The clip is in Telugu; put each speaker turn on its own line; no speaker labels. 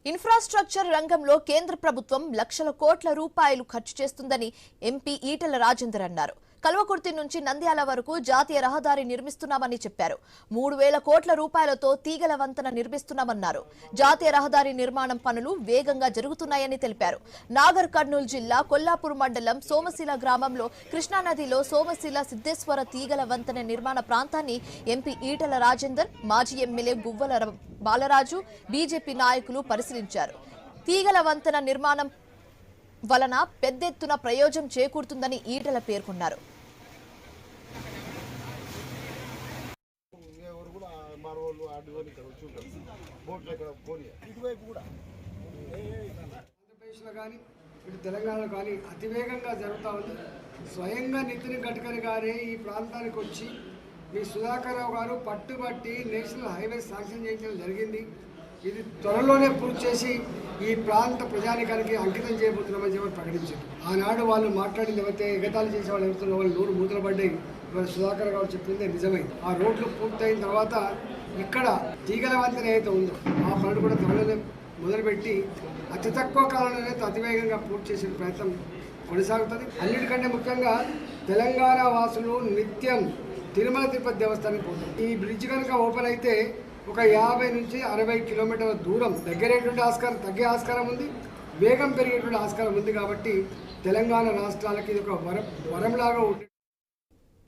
ఇన్ఫ్రాస్ట్రక్చర్ రంగంలో కేంద్ర ప్రభుత్వం లక్షల కోట్ల రూపాయలు ఖర్చు చేస్తుందని ఎంపీ ఈటెల రాజేందర్ అన్నారు. కల్వకుర్తి నుంచి నంద్యాల వరకు జాతీయ రహదారి నిర్మిస్తున్నామని చెప్పారు. 3000 కోట్ల రూపాయలతో తీగల వంతెన నిర్మిస్తున్నామన్నారు. జాతీయ రహదారి నిర్మాణం పనులు వేగంగా జరుగుతున్నాయని తెలిపారు. నాగర్ కర్నూలు జిల్లా కొల్లాపూర్ మండలం సోమశిల గ్రామంలో కృష్ణానదిలో సోమశిల సిద్ధేశ్వర తీగల వంతెన నిర్మాణ ప్రాంతాన్ని ఎంపీ ఈటెల రాజేందర్, మాజీ ఎమ్మెల్యే గువ్వల బాలరాజు, బీజేపీ నాయకులు పరిశీలించారు. తీగల వంతెన నిర్మాణం వలన పెద్ద ఎత్తున ప్రయోజనం చేకూరుతుందని ఈటెల పేర్కొన్నారు.
ఆంధ్రప్రదేశ్లో కానీ ఇటు తెలంగాణలో కానీ అతివేగంగా జరుగుతూ ఉంది. స్వయంగా నితిన్ గడ్కరీ గారే ఈ ప్రాంతానికి వచ్చి మీ సుధాకర్ రావు గారు పట్టుబట్టి నేషనల్ హైవే శాంక్షన్ చేయించడం జరిగింది. ఇది త్వరలోనే పూర్తి చేసి ఈ ప్రాంత ప్రజానికానికి అంకితం చేయబోతున్నామని చెప్పి ప్రకటించారు. ఆనాడు వాళ్ళు మాట్లాడింది ఏవైతే ఎగతాళి చేసే వాళ్ళు ఎవరుతున్న వాళ్ళు 100 మూతలు పడ్డాయి. ఇవాళ సుధాకర్ గారు చెప్పిందే నిజమైంది. ఆ రోడ్లు పూర్తయిన తర్వాత ఇక్కడ తీగల వంతెన ఏదైతే ఉందో ఆ పనులు కూడా త్వరలోనే మొదలుపెట్టి అతి తక్కువ కాలంలోనే అతివేగంగా పూర్తి చేసే ప్రయత్నం కొనసాగుతుంది. అన్నిటికంటే ముఖ్యంగా తెలంగాణ వాసులు నిత్యం తిరుమల తిరుపతి దేవస్థానానికి పోతారు. ఈ బ్రిడ్జ్ కనుక ఓపెన్ అయితే ఒక 50 నుంచి 60 కిలోమీటర్ల దూరం దగ్గరేటువంటి ఆస్కారం, తగ్గే ఆస్కారం ఉంది, వేగం పెరిగేటువంటి ఆస్కారం ఉంది. కాబట్టి తెలంగాణ రాష్ట్రాలకి ఇది ఒక వరంలాగా ఉంటుంది.